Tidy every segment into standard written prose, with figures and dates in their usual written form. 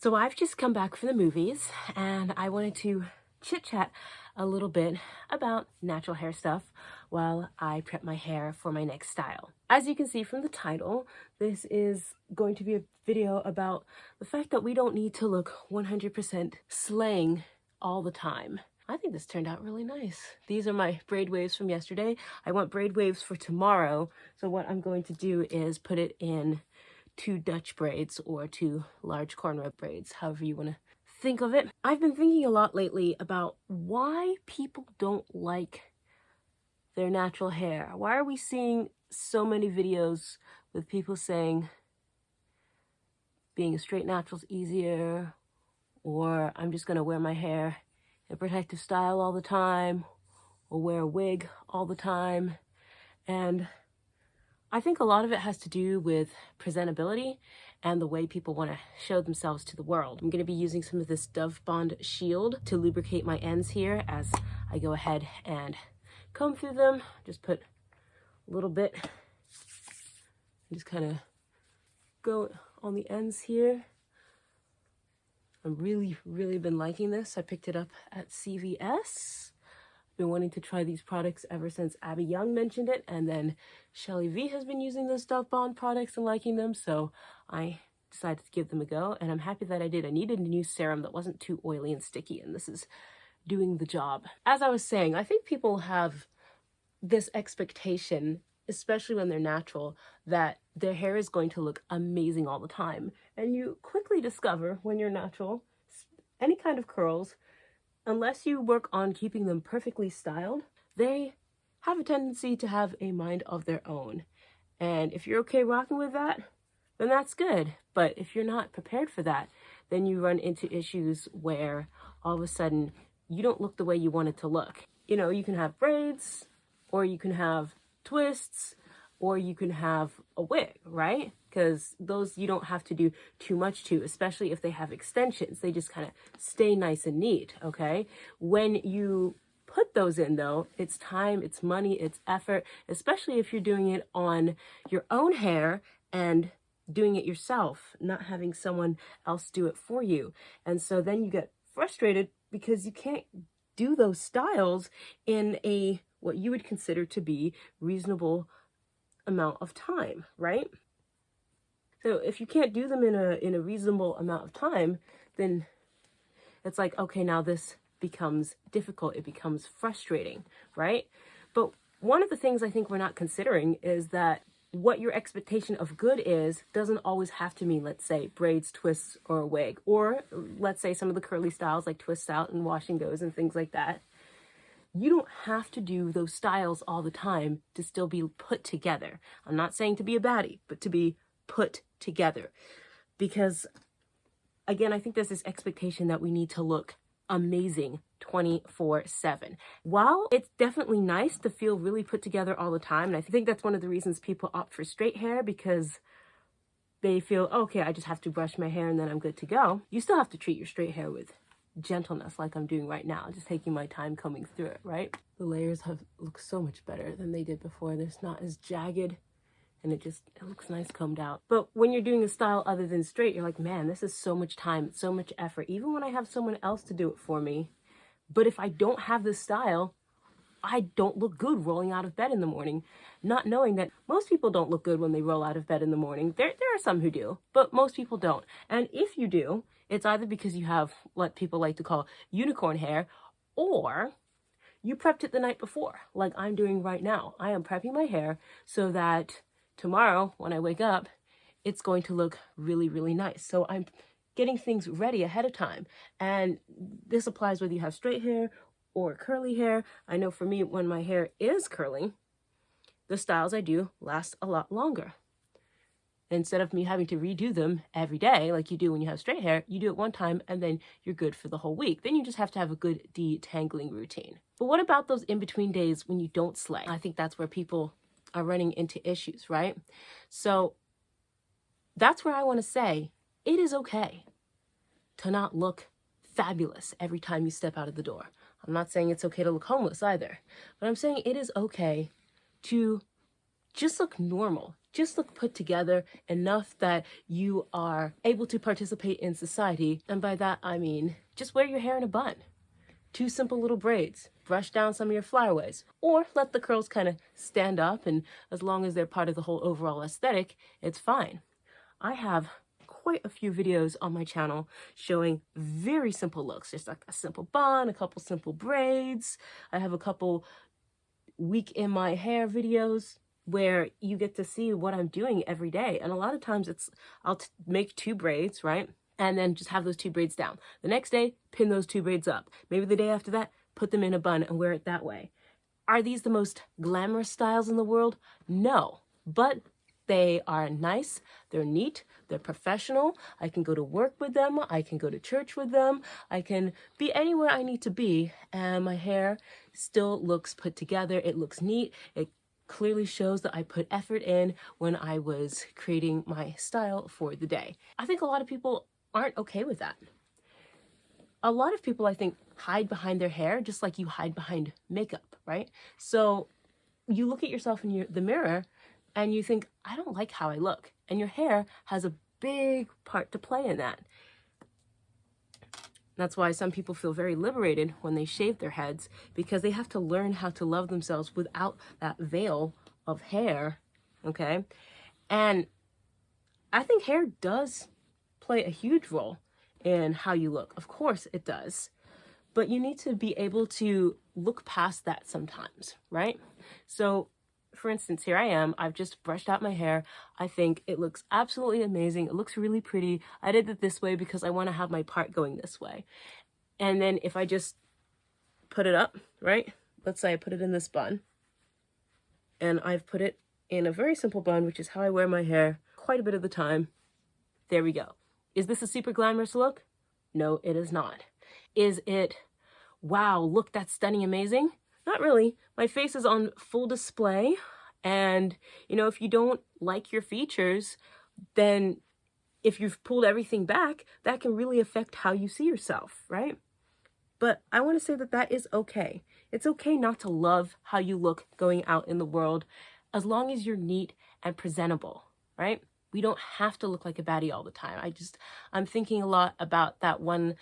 So I've just come back from the movies and I wanted to chit chat a little bit about natural hair stuff while I prep my hair for my next style. As you can see from the title, this is going to be a video about the fact that we don't need to look 100% slaying all the time. I think this turned out really nice. These are my braid waves from yesterday. I want braid waves for tomorrow. So what I'm going to do is put it in 2 Dutch braids or 2 large cornrow braids, however you want to think of it. I've been thinking a lot lately about why people don't like their natural hair. Why are we seeing so many videos with people saying being a straight natural's easier, or I'm just gonna wear my hair in a protective style all the time, or wear a wig all the time? And I think a lot of it has to do with presentability and the way people want to show themselves to the world. I'm going to be using some of this Dove Bond Shield to lubricate my ends here as I go ahead and comb through them. Just put a little bit, just kind of go on the ends here. I've really been liking this. I picked it up at CVS. Been wanting to try these products ever since Abby Young mentioned it, and then Shelly V has been using those Dove Bond products and liking them, so I decided to give them a go, and I'm happy that I did. I needed a new serum that wasn't too oily and sticky, and this is doing the job. As I was saying, I think people have this expectation, especially when they're natural, that their hair is going to look amazing all the time, and you quickly discover when you're natural, any kind of curls, unless you work on keeping them perfectly styled, they have a tendency to have a mind of their own. And if you're okay rocking with that, then that's good. But if you're not prepared for that, then you run into issues where all of a sudden you don't look the way you want it to look. You know, you can have braids, or you can have twists, or you can have a wig, right? Because those you don't have to do too much to, especially if they have extensions. They just kind of stay nice and neat, okay? When you put those in though, it's time, it's money, it's effort, especially if you're doing it on your own hair and doing it yourself, not having someone else do it for you. And so then you get frustrated because you can't do those styles in a, what you would consider to be reasonable amount of time, right? So if you can't do them in a reasonable amount of time, then it's like, okay, now this becomes difficult, it becomes frustrating, right? But one of the things I think we're not considering is that what your expectation of good is doesn't always have to mean, let's say, braids, twists, or a wig, or let's say some of the curly styles like twists out and wash and goes and things like that. You don't have to do those styles all the time to still be put together. I'm not saying to be a baddie, but to be put together. Because, again, I think there's this expectation that we need to look amazing 24/7. While it's definitely nice to feel really put together all the time, and I think that's one of the reasons people opt for straight hair, because they feel, okay, I just have to brush my hair and then I'm good to go. You still have to treat your straight hair with gentleness, like I'm doing right now, just taking my time combing through it, right? The layers look so much better than they did before. It's not as jagged, and it looks nice combed out. But when you're doing a style other than straight, you're like, man, this is so much time, it's so much effort, even when I have someone else to do it for me. But if I don't have this style, I don't look good rolling out of bed in the morning, not knowing that most people don't look good when they roll out of bed in the morning. There are some who do, but most people don't. And if you do, it's either because you have what people like to call unicorn hair, or you prepped it the night before, like I'm doing right now. I am prepping my hair so that tomorrow when I wake up, it's going to look really nice. So I'm getting things ready ahead of time. And this applies whether you have straight hair or curly hair. I know for me, when my hair is curling, the styles I do last a lot longer. Instead of me having to redo them every day like you do when you have straight hair, you do it one time and then you're good for the whole week. Then you just have to have a good detangling routine. But what about those in-between days when you don't slay? I think that's where people are running into issues, right? So that's where I want to say it is okay to not look fabulous every time you step out of the door. I'm not saying it's okay to look homeless either, but I'm saying it is okay to just look normal. Just look put together enough that you are able to participate in society. And by that, I mean, just wear your hair in a bun. 2 simple little braids. Brush down some of your flyaways. Or let the curls kind of stand up, and as long as they're part of the whole overall aesthetic, it's fine. I have quite a few videos on my channel showing very simple looks. Just like a simple bun, a couple simple braids. I have a couple week in my hair videos where you get to see what I'm doing every day. And a lot of times I'll make 2 braids, right? And then just have those 2 braids down. The next day, pin those 2 braids up. Maybe the day after that, put them in a bun and wear it that way. Are these the most glamorous styles in the world? No, but they are nice, they're neat, they're professional. I can go to work with them, I can go to church with them, I can be anywhere I need to be, and my hair still looks put together. It looks neat. It clearly shows that I put effort in when I was creating my style for the day. I think a lot of people aren't okay with that. A lot of people, I think, hide behind their hair just like you hide behind makeup, right? So you look at yourself in the mirror and you think, I don't like how I look. And your hair has a big part to play in that. That's why some people feel very liberated when they shave their heads, because they have to learn how to love themselves without that veil of hair, okay? And I think hair does play a huge role in how you look. Of course it does. But you need to be able to look past that sometimes, right? So, for instance, here I am. I've just brushed out my hair. I think it looks absolutely amazing. It looks really pretty. I did it this way because I want to have my part going this way. And then if I just put it up, right? Let's say I put it in this bun. And I've put it in a very simple bun, which is how I wear my hair quite a bit of the time. There we go. Is this a super glamorous look? No, it is not. Is it, wow, look, that's stunning, amazing? Not really. My face is on full display, and you know, if you don't like your features, then if you've pulled everything back, that can really affect how you see yourself, right? But I want to say that that is okay. It's okay not to love how you look going out in the world, as long as you're neat and presentable, right? We don't have to look like a baddie all the time. I'm thinking a lot about that one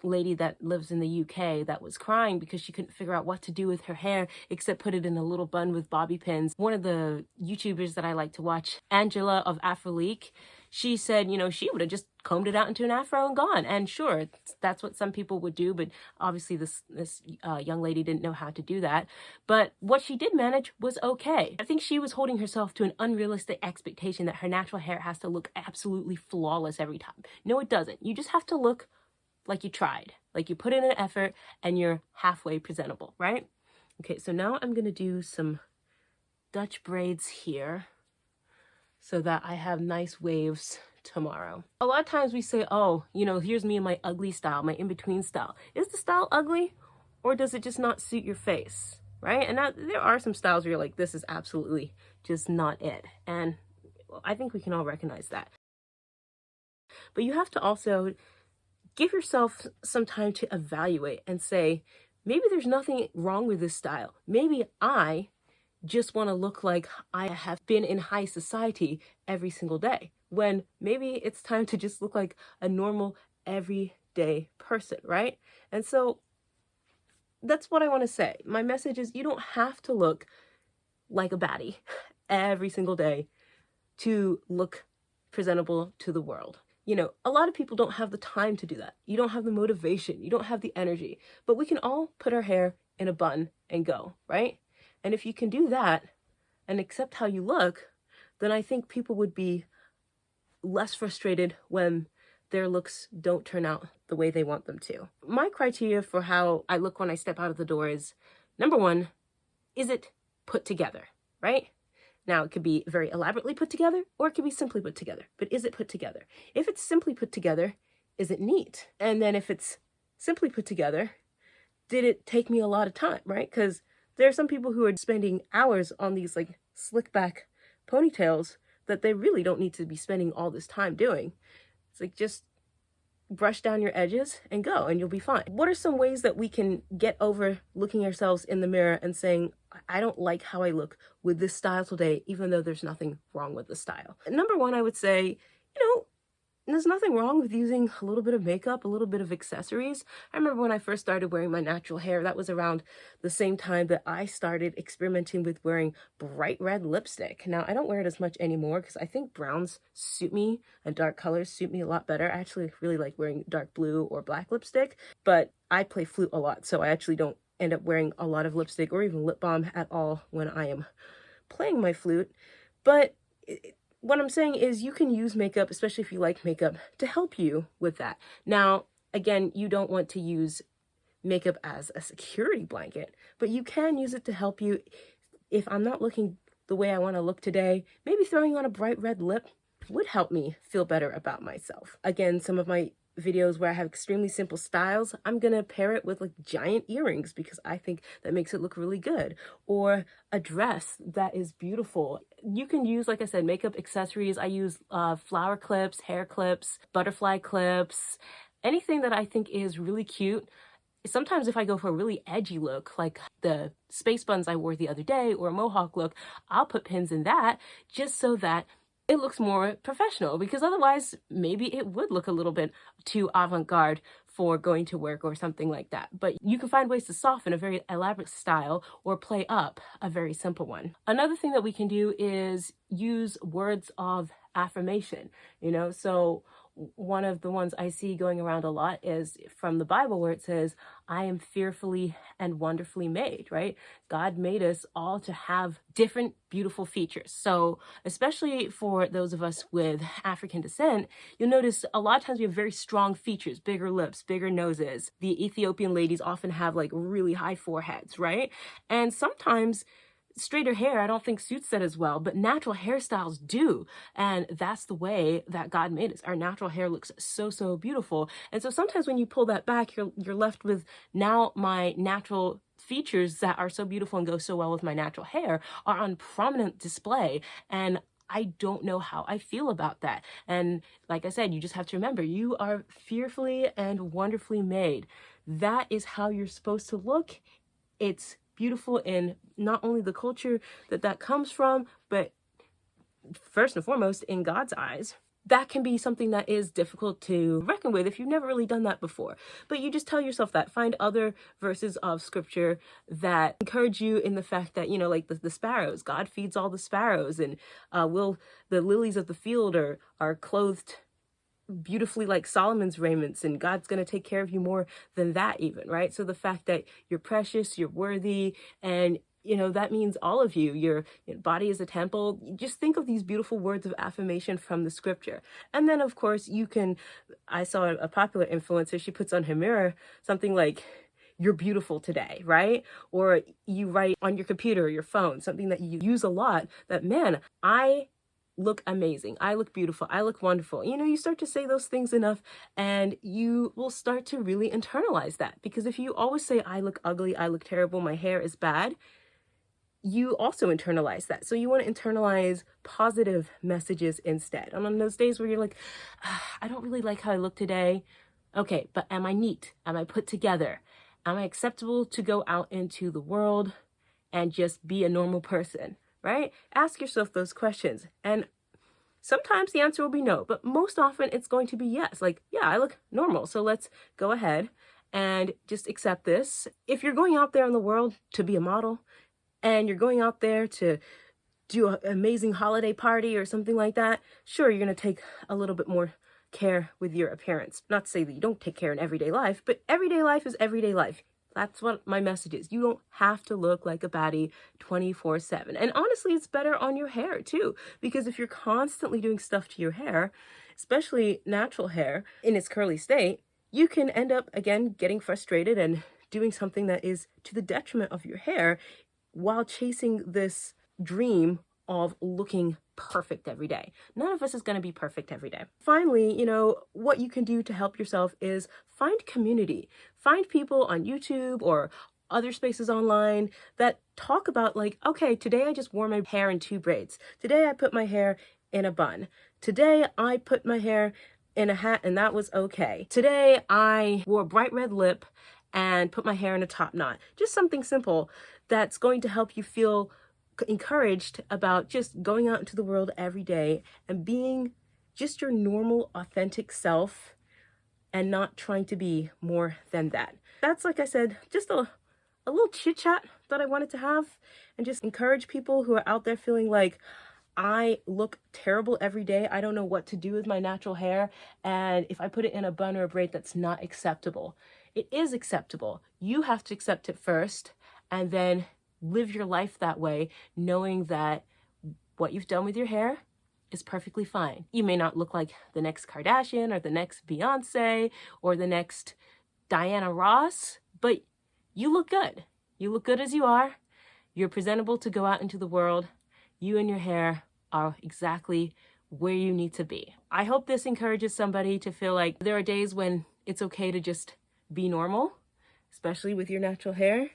lady that lives in the UK that was crying because she couldn't figure out what to do with her hair except put it in a little bun with bobby pins. One of the YouTubers that I like to watch, Angela of Afroleak, she said, you know, she would have just combed it out into an afro and gone. And sure, that's what some people would do, but obviously this young lady didn't know how to do that. But what she did manage was okay. I think she was holding herself to an unrealistic expectation that her natural hair has to look absolutely flawless every time. No, it doesn't. You just have to look like you tried, like you put in an effort and you're halfway presentable, right? Okay, so now I'm gonna do some Dutch braids here so that I have nice waves tomorrow. A lot of times we say, oh, you know, here's me in my ugly style, my in-between style. Is the style ugly, or does it just not suit your face, right? And there are some styles where you're like, this is absolutely just not it. And well, I think we can all recognize that. But you have to also give yourself some time to evaluate and say, maybe there's nothing wrong with this style. Maybe I just want to look like I have been in high society every single day, when maybe it's time to just look like a normal everyday person, right? And so that's what I want to say. My message is, you don't have to look like a baddie every single day to look presentable to the world. You know, a lot of people don't have the time to do that. You don't have the motivation, you don't have the energy, but we can all put our hair in a bun and go, right? And if you can do that and accept how you look, then I think people would be less frustrated when their looks don't turn out the way they want them to. My criteria for how I look when I step out of the door is, number one, is it put together, right? Now, it could be very elaborately put together, or it could be simply put together. But is it put together? If it's simply put together, is it neat? And then if it's simply put together, did it take me a lot of time, right? Because there are some people who are spending hours on these like slick back ponytails that they really don't need to be spending all this time doing. It's like, just brush down your edges and go, and you'll be fine. What are some ways that we can get over looking ourselves in the mirror and saying, I don't like how I look with this style today, even though there's nothing wrong with the style? Number one, I would say, there's nothing wrong with using a little bit of makeup, a little bit of accessories. I remember when I first started wearing my natural hair, that was around the same time that I started experimenting with wearing bright red lipstick. Now, I don't wear it as much anymore because I think browns suit me and dark colors suit me a lot better. I actually really like wearing dark blue or black lipstick, but I play flute a lot, so I actually don't end up wearing a lot of lipstick or even lip balm at all when I am playing my flute. But what I'm saying is you can use makeup, especially if you like makeup, to help you with that. Now, again, you don't want to use makeup as a security blanket, but you can use it to help you. If I'm not looking the way I want to look today, maybe throwing on a bright red lip would help me feel better about myself. Again, some of my videos where I have extremely simple styles, I'm gonna pair it with like giant earrings because I think that makes it look really good, or a dress that is beautiful. You can use, like I said, makeup accessories. I use flower clips, hair clips, butterfly clips, anything that I think is really cute. Sometimes if I go for a really edgy look, like the space buns I wore the other day or a mohawk look, I'll put pins in that just so that it looks more professional, because otherwise maybe it would look a little bit too avant-garde for going to work or something like that. But you can find ways to soften a very elaborate style or play up a very simple one. Another thing that we can do is use words of affirmation, so one of the ones I see going around a lot is from the Bible, where it says, I am fearfully and wonderfully made, right? God made us all to have different, beautiful features. So especially for those of us with African descent, you'll notice a lot of times we have very strong features, bigger lips, bigger noses. The Ethiopian ladies often have like really high foreheads, right? And sometimes straighter hair I don't think suits that as well, but natural hairstyles do, and that's the way that God made us. Our natural hair looks so beautiful, and so sometimes when you pull that back, you're left with, now my natural features that are so beautiful and go so well with my natural hair are on prominent display, and I don't know how I feel about that. And like I said, you just have to remember, you are fearfully and wonderfully made. That is how you're supposed to look. It's beautiful in not only the culture that comes from, but first and foremost in God's eyes. That can be something that is difficult to reckon with if you've never really done that before. But you just tell yourself that. Find other verses of scripture that encourage you in the fact that, like the sparrows, God feeds all the sparrows, and the lilies of the field are clothed beautifully like Solomon's raiments, and God's going to take care of you more than that even, right? So the fact that you're precious, you're worthy, and that means all of you. Your body is a temple. Just think of these beautiful words of affirmation from the scripture. And then of course I saw a popular influencer, she puts on her mirror something like, you're beautiful today, right? Or you write on your computer or your phone, something that you use a lot, that, man, I look amazing, I look beautiful, I look wonderful. You start to say those things enough and you will start to really internalize that. Because if you always say, I look ugly, I look terrible, my hair is bad, you also internalize that. So you want to internalize positive messages instead. And on those days where you're like, I don't really like how I look today. Okay, but am I neat? Am I put together? Am I acceptable to go out into the world and just be a normal person? Right? Ask yourself those questions. And sometimes the answer will be no, but most often it's going to be yes. Like, yeah, I look normal. So let's go ahead and just accept this. If you're going out there in the world to be a model, and you're going out there to do an amazing holiday party or something like that, sure, you're going to take a little bit more care with your appearance. Not to say that you don't take care in everyday life, but everyday life is everyday life. That's what my message is. You don't have to look like a baddie 24/7. And honestly, it's better on your hair too, because if you're constantly doing stuff to your hair, especially natural hair in its curly state, you can end up, again, getting frustrated and doing something that is to the detriment of your hair while chasing this dream of looking perfect every day. None of us is going to be perfect every day. Finally, what you can do to help yourself is find community. Find people on YouTube or other spaces online that talk about, like, okay, today I just wore my hair in 2 braids. Today I put my hair in a bun. Today I put my hair in a hat and that was okay. Today I wore a bright red lip and put my hair in a top knot. Just something simple that's going to help you feel encouraged about just going out into the world every day and being just your normal, authentic self and not trying to be more than that. That's, like I said, just a little chit chat that I wanted to have and just encourage people who are out there feeling like, I look terrible every day. I don't know what to do with my natural hair. And if I put it in a bun or a braid, that's not acceptable. It is acceptable. You have to accept it first and then live your life that way, knowing that what you've done with your hair is perfectly fine. You may not look like the next Kardashian or the next Beyonce or the next Diana Ross, but you look good. You look good as you are. You're presentable to go out into the world. You and your hair are exactly where you need to be. I hope this encourages somebody to feel like there are days when it's okay to just be normal, especially with your natural hair,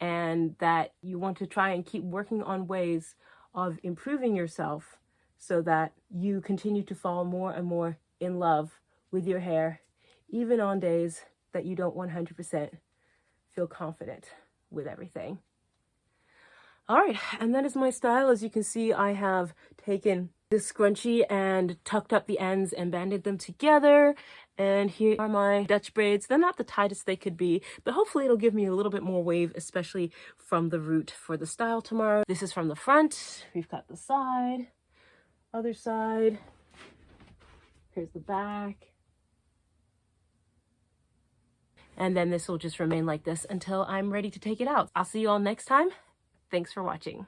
and that you want to try and keep working on ways of improving yourself so that you continue to fall more and more in love with your hair, even on days that you don't 100% feel confident with everything. All right, and that is my style. As you can see, I have taken this scrunchie and tucked up the ends and banded them together. And here are my Dutch braids. They're not the tightest they could be, but hopefully it'll give me a little bit more wave, especially from the root for the style tomorrow. This is from the front. We've got the side, other side. Here's the back. And then this will just remain like this until I'm ready to take it out. I'll see you all next time. Thanks for watching.